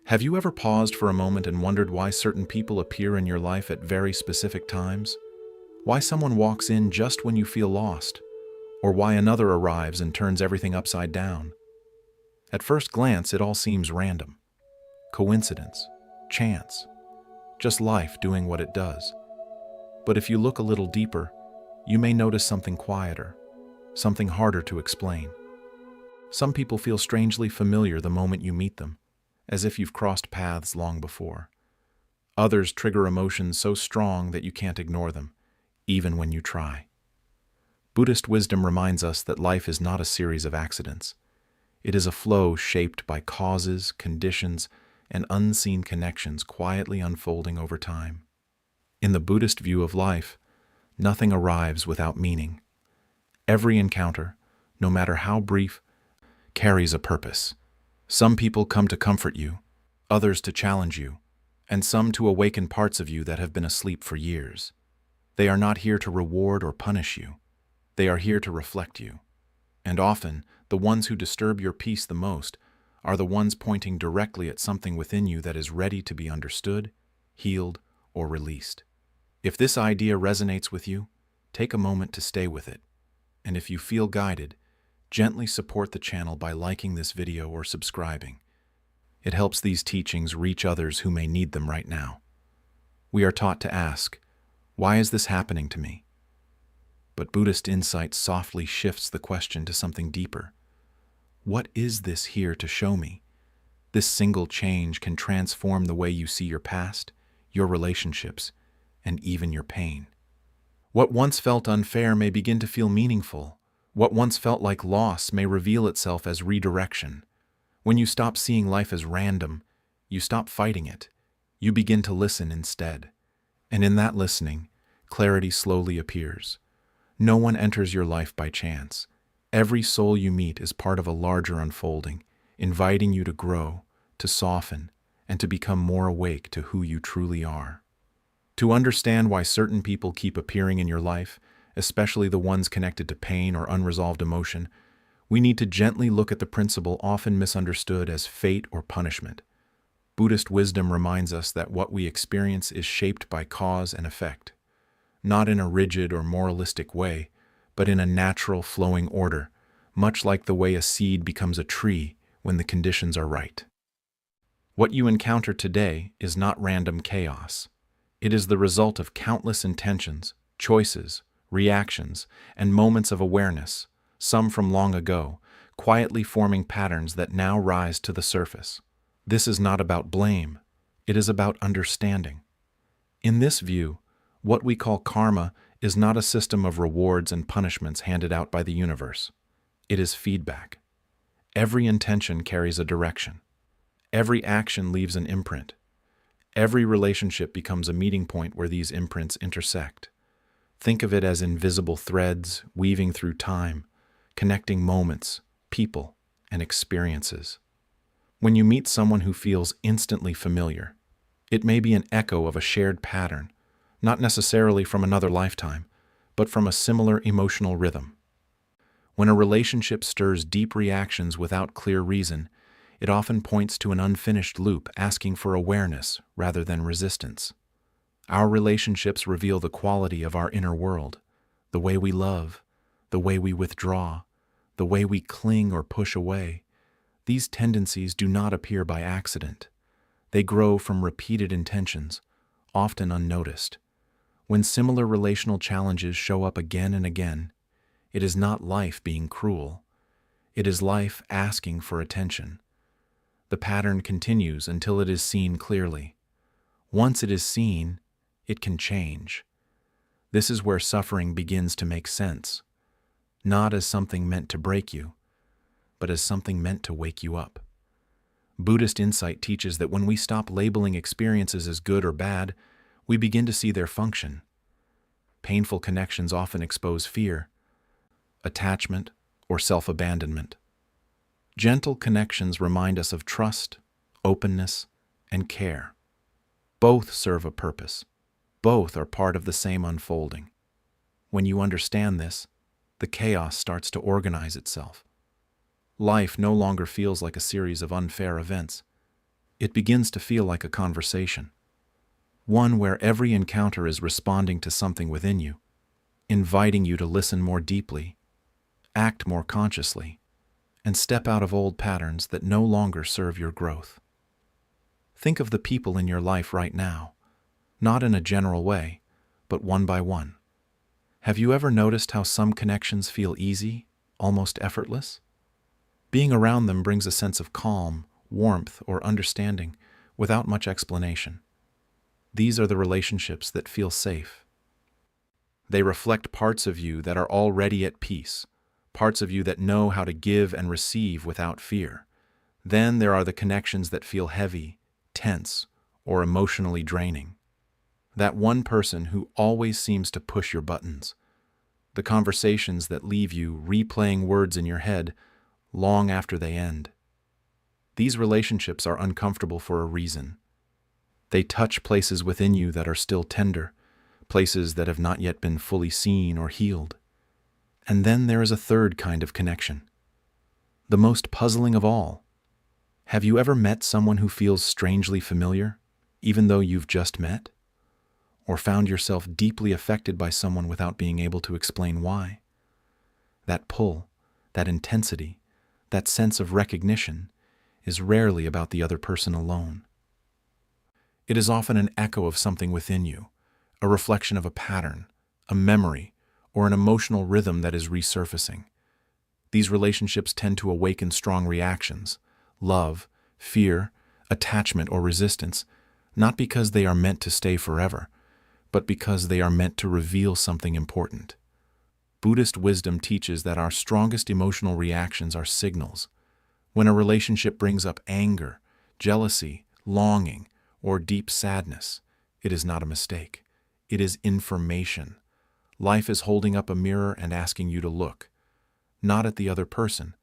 Have you ever paused for a moment and wondered why certain people appear in your life at very specific times? Why someone walks in just when you feel lost? Or why another arrives and turns everything upside down? At first glance, it all seems random. Coincidence, chance, just life doing what it does. But if you look a little deeper, you may notice something quieter, something harder to explain. Some people feel strangely familiar the moment you meet them, as if you've crossed paths long before. Others trigger emotions so strong that you can't ignore them, even when you try. Buddhist wisdom reminds us that life is not a series of accidents. It is a flow shaped by causes, conditions, and unseen connections quietly unfolding over time. In the Buddhist view of life, nothing arrives without meaning. Every encounter, no matter how brief, carries a purpose. Some people come to comfort you, others to challenge you, and some to awaken parts of you that have been asleep for years. They are not here to reward or punish you. They are here to reflect you. And often, the ones who disturb your peace the most are the ones pointing directly at something within you that is ready to be understood, healed, or released. If this idea resonates with you, take a moment to stay with it. And if you feel guided, gently support the channel by liking this video or subscribing. It helps these teachings reach others who may need them right now. We are taught to ask, why is this happening to me? But Buddhist insight softly shifts the question to something deeper. What is this here to show me? This single change can transform the way you see your past, your relationships, and even your pain. What once felt unfair may begin to feel meaningful. What once felt like loss may reveal itself as redirection. When you stop seeing life as random, you stop fighting it. You begin to listen instead. And in that listening, clarity slowly appears. No one enters your life by chance. Every soul you meet is part of a larger unfolding, inviting you to grow, to soften, and to become more awake to who you truly are. To understand why certain people keep appearing in your life, especially the ones connected to pain or unresolved emotion, we need to gently look at the principle often misunderstood as fate or punishment. Buddhist wisdom reminds us that what we experience is shaped by cause and effect, not in a rigid or moralistic way, but in a natural flowing order, much like the way a seed becomes a tree when the conditions are right. What you encounter today is not random chaos. It is the result of countless intentions, choices, reactions, and moments of awareness, some from long ago, quietly forming patterns that now rise to the surface. This is not about blame. It is about understanding. In this view, what we call karma is not a system of rewards and punishments handed out by the universe. It is feedback. Every intention carries a direction. Every action leaves an imprint. Every relationship becomes a meeting point where these imprints intersect. Think of it as invisible threads weaving through time, connecting moments, people, and experiences. When you meet someone who feels instantly familiar, it may be an echo of a shared pattern, not necessarily from another lifetime, but from a similar emotional rhythm. When a relationship stirs deep reactions without clear reason, it often points to an unfinished loop asking for awareness rather than resistance. Our relationships reveal the quality of our inner world, the way we love, the way we withdraw, the way we cling or push away. These tendencies do not appear by accident. They grow from repeated intentions, often unnoticed. When similar relational challenges show up again and again, it is not life being cruel. It is life asking for attention. The pattern continues until it is seen clearly. Once it is seen, it can change. This is where suffering begins to make sense, not as something meant to break you, but as something meant to wake you up. Buddhist insight teaches that when we stop labeling experiences as good or bad, we begin to see their function. Painful connections often expose fear, attachment, or self-abandonment. Gentle connections remind us of trust, openness, and care. Both serve a purpose. Both are part of the same unfolding. When you understand this, the chaos starts to organize itself. Life no longer feels like a series of unfair events. It begins to feel like a conversation, one where every encounter is responding to something within you, inviting you to listen more deeply, act more consciously, and step out of old patterns that no longer serve your growth. Think of the people in your life right now, not in a general way, but one by one. Have you ever noticed how some connections feel easy, almost effortless? Being around them brings a sense of calm, warmth, or understanding without much explanation. These are the relationships that feel safe. They reflect parts of you that are already at peace, parts of you that know how to give and receive without fear. Then there are the connections that feel heavy, tense, or emotionally draining. That one person who always seems to push your buttons. The conversations that leave you replaying words in your head long after they end. These relationships are uncomfortable for a reason. They touch places within you that are still tender, places that have not yet been fully seen or healed. And then there is a third kind of connection, the most puzzling of all. Have you ever met someone who feels strangely familiar, even though you've just met? Or found yourself deeply affected by someone without being able to explain why? That pull, that intensity, that sense of recognition is rarely about the other person alone. It is often an echo of something within you, a reflection of a pattern, a memory, or an emotional rhythm that is resurfacing. These relationships tend to awaken strong reactions, love, fear, attachment, or resistance, not because they are meant to stay forever, but because they are meant to reveal something important. Buddhist wisdom teaches that our strongest emotional reactions are signals. When a relationship brings up anger, jealousy, longing, or deep sadness, it is not a mistake. It is information. Life is holding up a mirror and asking you to look, not at the other person,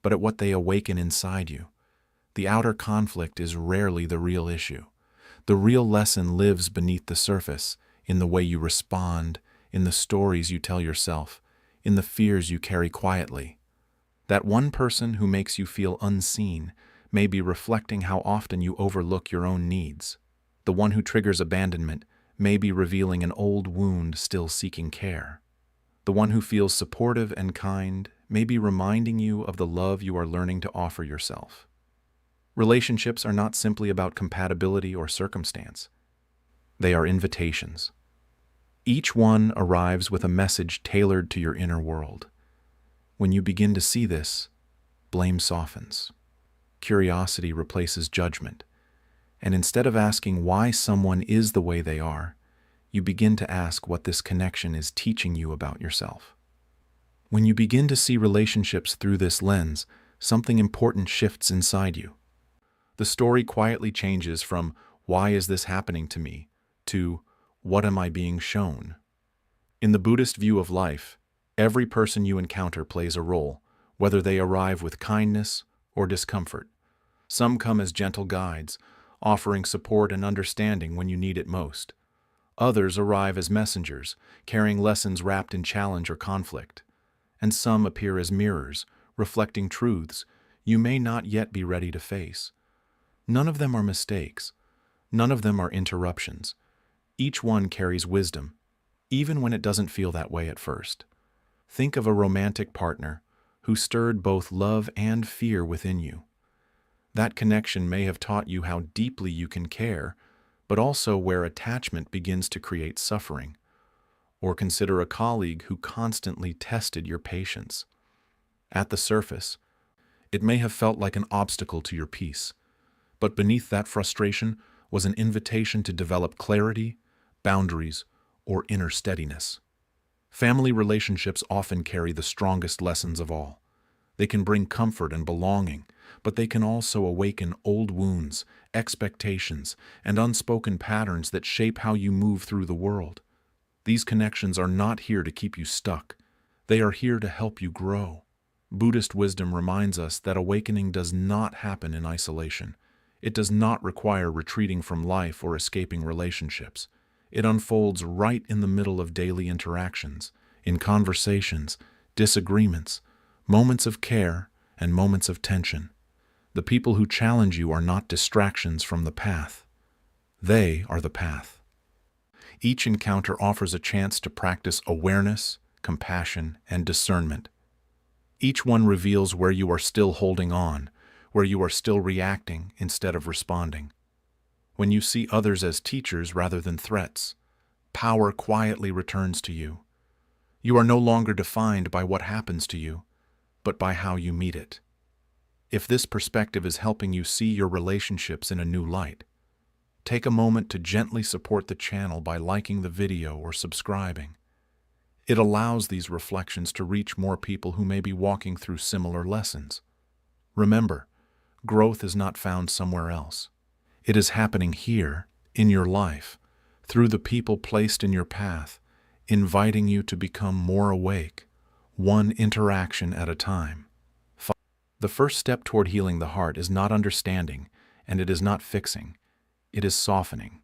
but at what they awaken inside you. The outer conflict is rarely the real issue. The real lesson lives beneath the surface, in the way you respond, in the stories you tell yourself, in the fears you carry quietly. That one person who makes you feel unseen may be reflecting how often you overlook your own needs. The one who triggers abandonment may be revealing an old wound still seeking care. The one who feels supportive and kind may be reminding you of the love you are learning to offer yourself. Relationships are not simply about compatibility or circumstance. They are invitations. Each one arrives with a message tailored to your inner world. When you begin to see this, blame softens. Curiosity replaces judgment. And instead of asking why someone is the way they are, you begin to ask what this connection is teaching you about yourself. When you begin to see relationships through this lens, something important shifts inside you. The story quietly changes from, "Why is this happening to me?" to, "What am I being shown?" In the Buddhist view of life, every person you encounter plays a role, whether they arrive with kindness or discomfort. Some come as gentle guides, offering support and understanding when you need it most. Others arrive as messengers, carrying lessons wrapped in challenge or conflict. And some appear as mirrors, reflecting truths you may not yet be ready to face. None of them are mistakes. None of them are interruptions. Each one carries wisdom, even when it doesn't feel that way at first. Think of a romantic partner who stirred both love and fear within you. That connection may have taught you how deeply you can care, but also where attachment begins to create suffering. Or consider a colleague who constantly tested your patience. At the surface, it may have felt like an obstacle to your peace, but beneath that frustration was an invitation to develop clarity, boundaries, or inner steadiness. Family relationships often carry the strongest lessons of all. They can bring comfort and belonging, but they can also awaken old wounds, expectations, and unspoken patterns that shape how you move through the world. These connections are not here to keep you stuck. They are here to help you grow. Buddhist wisdom reminds us that awakening does not happen in isolation. It does not require retreating from life or escaping relationships. It unfolds right in the middle of daily interactions, in conversations, disagreements, moments of care, and moments of tension. The people who challenge you are not distractions from the path. They are the path. Each encounter offers a chance to practice awareness, compassion, and discernment. Each one reveals where you are still holding on, where you are still reacting instead of responding. When you see others as teachers rather than threats, power quietly returns to you. You are no longer defined by what happens to you, but by how you meet it. If this perspective is helping you see your relationships in a new light, take a moment to gently support the channel by liking the video or subscribing. It allows these reflections to reach more people who may be walking through similar lessons. Remember, growth is not found somewhere else. It is happening here, in your life, through the people placed in your path, inviting you to become more awake, one interaction at a time. The first step toward healing the heart is not understanding, and it is not fixing. It is softening.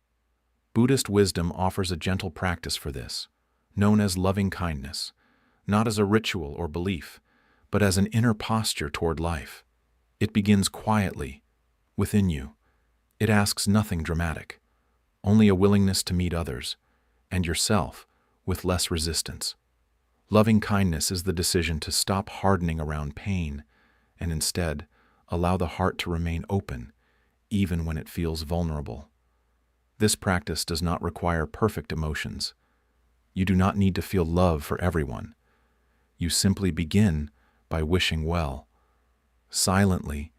Buddhist wisdom offers a gentle practice for this, known as loving kindness, not as a ritual or belief, but as an inner posture toward life. It begins quietly, within you. It asks nothing dramatic, only a willingness to meet others, and yourself, with less resistance. Loving kindness is the decision to stop hardening around pain, and instead, allow the heart to remain open, even when it feels vulnerable. This practice does not require perfect emotions. You do not need to feel love for everyone. You simply begin by wishing well. Silently,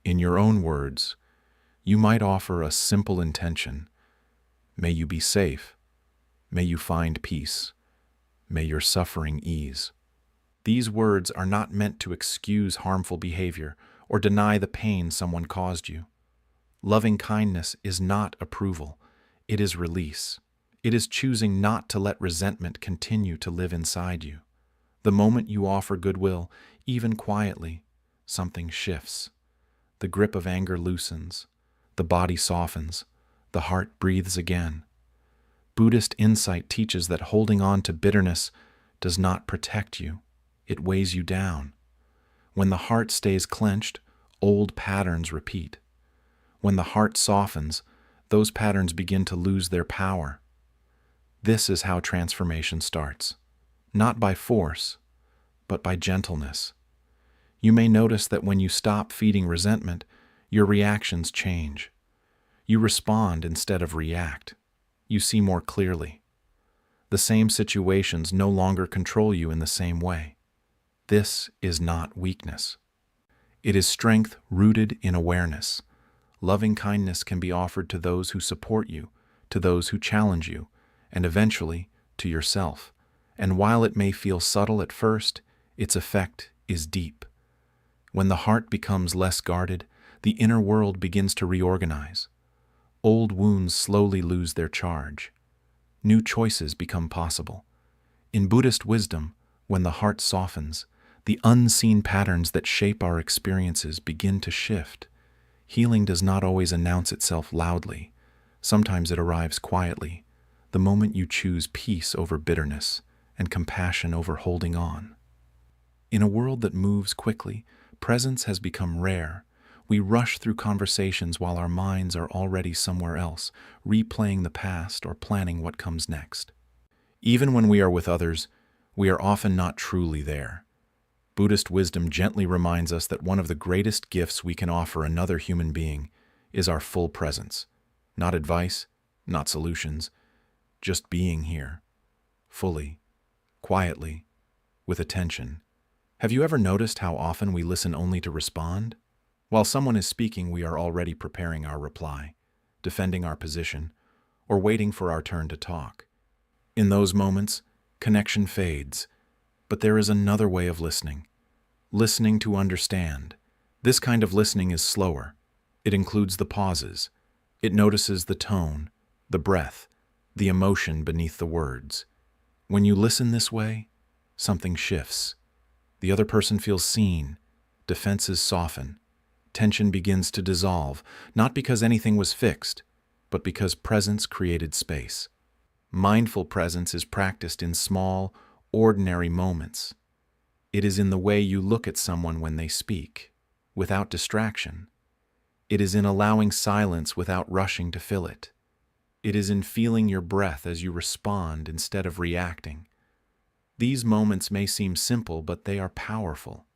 in your own words, you might offer a simple intention. May you be safe. May you find peace. May your suffering ease. These words are not meant to excuse harmful behavior or deny the pain someone caused you. Loving kindness is not approval. It is release. It is choosing not to let resentment continue to live inside you. The moment you offer goodwill, even quietly, something shifts. The grip of anger loosens. The body softens. The heart breathes again. Buddhist insight teaches that holding on to bitterness does not protect you. It weighs you down. When the heart stays clenched, old patterns repeat. When the heart softens, those patterns begin to lose their power. This is how transformation starts, not by force, but by gentleness. You may notice that when you stop feeding resentment, your reactions change. You respond instead of react. You see more clearly. The same situations no longer control you in the same way. This is not weakness. It is strength rooted in awareness. Loving kindness can be offered to those who support you, to those who challenge you, and eventually to yourself. And while it may feel subtle at first, its effect is deep. When the heart becomes less guarded, the inner world begins to reorganize. Old wounds slowly lose their charge. New choices become possible. In Buddhist wisdom, when the heart softens, the unseen patterns that shape our experiences begin to shift. Healing does not always announce itself loudly. Sometimes it arrives quietly, the moment you choose peace over bitterness and compassion over holding on. In a world that moves quickly, presence has become rare. We rush through conversations while our minds are already somewhere else, replaying the past or planning what comes next. Even when we are with others, we are often not truly there. Buddhist wisdom gently reminds us that one of the greatest gifts we can offer another human being is our full presence. Not advice, not solutions, just being here, fully, quietly, with attention. Have you ever noticed how often we listen only to respond? While someone is speaking, we are already preparing our reply, defending our position, or waiting for our turn to talk. In those moments, connection fades, but there is another way of listening. Listening to understand. This kind of listening is slower. It includes the pauses. It notices the tone, the breath, the emotion beneath the words. When you listen this way, something shifts. The other person feels seen. Defenses soften. Tension begins to dissolve, not because anything was fixed, but because presence created space. Mindful presence is practiced in small, ordinary moments. It is in the way you look at someone when they speak, without distraction, It is in allowing silence without rushing to fill it. It is in feeling your breath as you respond instead of reacting. These moments may seem simple, but they are powerful.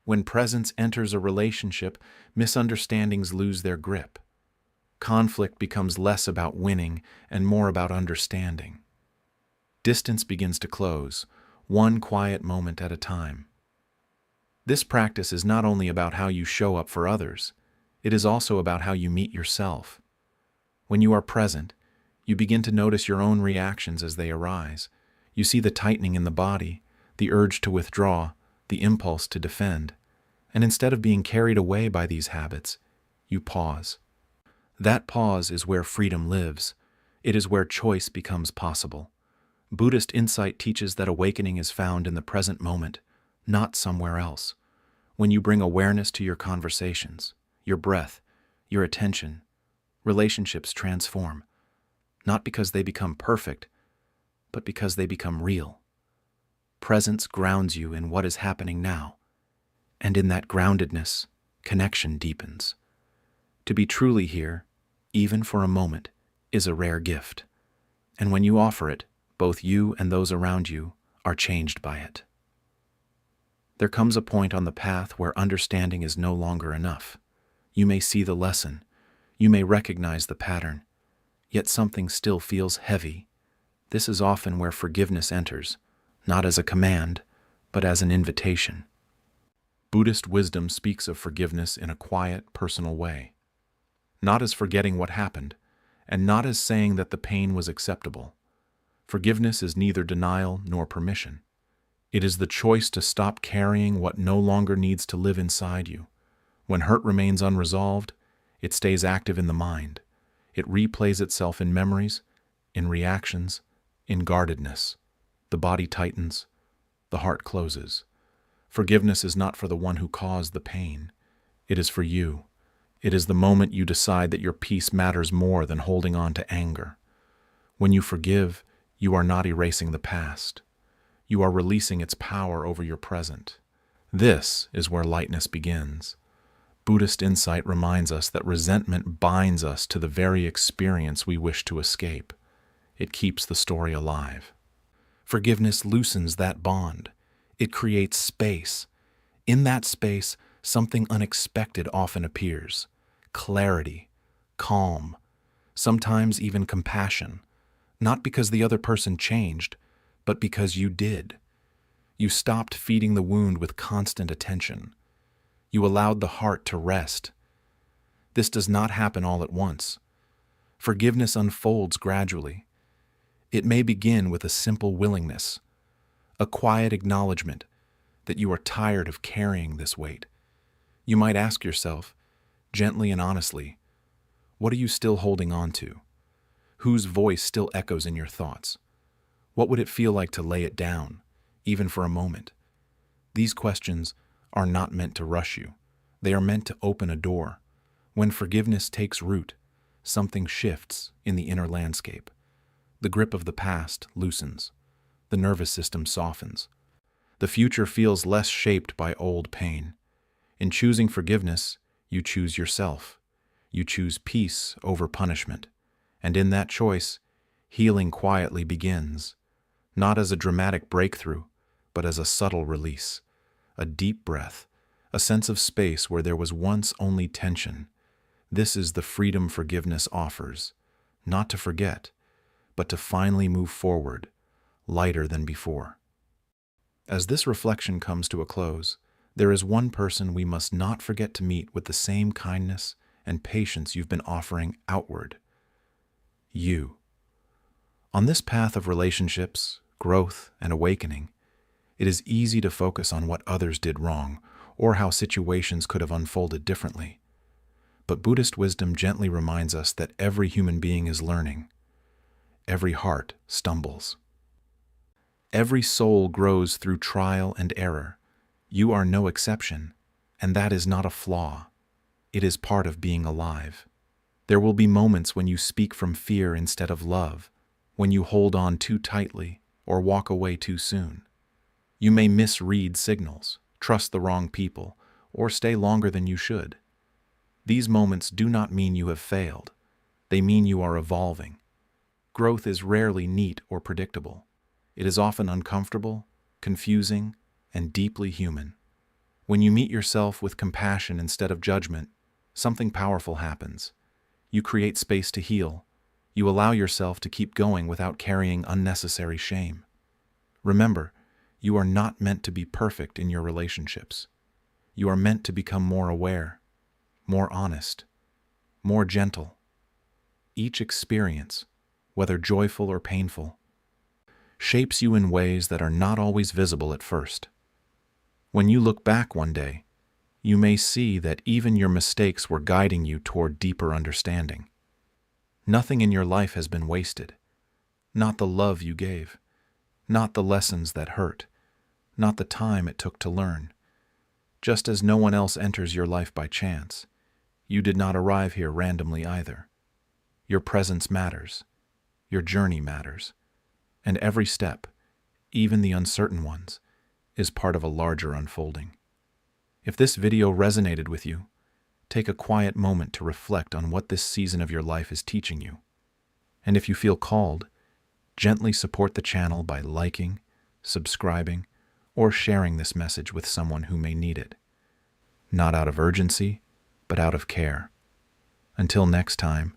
When presence enters a relationship, misunderstandings lose their grip. Conflict becomes less about winning and more about understanding. Distance begins to close, one quiet moment at a time. This practice is not only about how you show up for others, it is also about how you meet yourself. When you are present, you begin to notice your own reactions as they arise. You see the tightening in the body, the urge to withdraw, the impulse to defend. And instead of being carried away by these habits, you pause. That pause is where freedom lives. It is where choice becomes possible. Buddhist insight teaches that awakening is found in the present moment, not somewhere else. When you bring awareness to your conversations, your breath, your attention, relationships transform, not because they become perfect, but because they become real. Presence grounds you in what is happening now, and in that groundedness, connection deepens. To be truly here, even for a moment, is a rare gift, and when you offer it, both you and those around you are changed by it. There comes a point on the path where understanding is no longer enough. You may see the lesson, you may recognize the pattern, yet something still feels heavy. This is often where forgiveness enters, not as a command, but as an invitation. Buddhist wisdom speaks of forgiveness in a quiet, personal way, not as forgetting what happened, and not as saying that the pain was acceptable. Forgiveness is neither denial nor permission. It is the choice to stop carrying what no longer needs to live inside you. When hurt remains unresolved, it stays active in the mind. It replays itself in memories, in reactions, in guardedness. The body tightens, the heart closes. Forgiveness is not for the one who caused the pain. It is for you. It is the moment you decide that your peace matters more than holding on to anger. When you forgive, you are not erasing the past. You are releasing its power over your present. This is where lightness begins. Buddhist insight reminds us that resentment binds us to the very experience we wish to escape. It keeps the story alive. Forgiveness loosens that bond. It creates space. In that space, something unexpected often appears. Clarity, calm, sometimes even compassion. Not because the other person changed, but because you did. You stopped feeding the wound with constant attention. You allowed the heart to rest. This does not happen all at once. Forgiveness unfolds gradually. It may begin with a simple willingness, a quiet acknowledgement that you are tired of carrying this weight. You might ask yourself, gently and honestly, what are you still holding on to? Whose voice still echoes in your thoughts? What would it feel like to lay it down, even for a moment? These questions are not meant to rush you. They are meant to open a door. When forgiveness takes root, something shifts in the inner landscape. The grip of the past loosens. The nervous system softens. The future feels less shaped by old pain. In choosing forgiveness, you choose yourself. You choose peace over punishment. And in that choice, healing quietly begins, not as a dramatic breakthrough, but as a subtle release, a deep breath, a sense of space where there was once only tension. This is the freedom forgiveness offers, not to forget, but to finally move forward, lighter than before. As this reflection comes to a close, there is one person we must not forget to meet with the same kindness and patience you've been offering outward. You. On this path of relationships, growth, and awakening, it is easy to focus on what others did wrong or how situations could have unfolded differently. But Buddhist wisdom gently reminds us that every human being is learning. Every heart stumbles. Every soul grows through trial and error. You are no exception, and that is not a flaw. It is part of being alive. There will be moments when you speak from fear instead of love, when you hold on too tightly or walk away too soon. You may misread signals, trust the wrong people, or stay longer than you should. These moments do not mean you have failed. They mean you are evolving. Growth is rarely neat or predictable. It is often uncomfortable, confusing, and deeply human. When you meet yourself with compassion instead of judgment, something powerful happens. You create space to heal. You allow yourself to keep going without carrying unnecessary shame. Remember, you are not meant to be perfect in your relationships. You are meant to become more aware, more honest, more gentle. Each experience, whether joyful or painful, shapes you in ways that are not always visible at first. When you look back one day, you may see that even your mistakes were guiding you toward deeper understanding. Nothing in your life has been wasted. Not the love you gave, not the lessons that hurt, not the time it took to learn. Just as no one else enters your life by chance, you did not arrive here randomly either. Your presence matters, your journey matters, and every step, even the uncertain ones, is part of a larger unfolding. If this video resonated with you, take a quiet moment to reflect on what this season of your life is teaching you. And if you feel called, gently support the channel by liking, subscribing, or sharing this message with someone who may need it. Not out of urgency, but out of care. Until next time,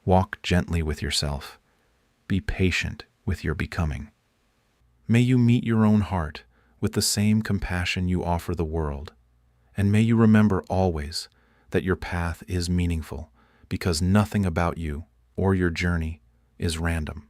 walk gently with yourself. Be patient with your becoming. May you meet your own heart with the same compassion you offer the world. And may you remember always that your path is meaningful because nothing about you or your journey is random.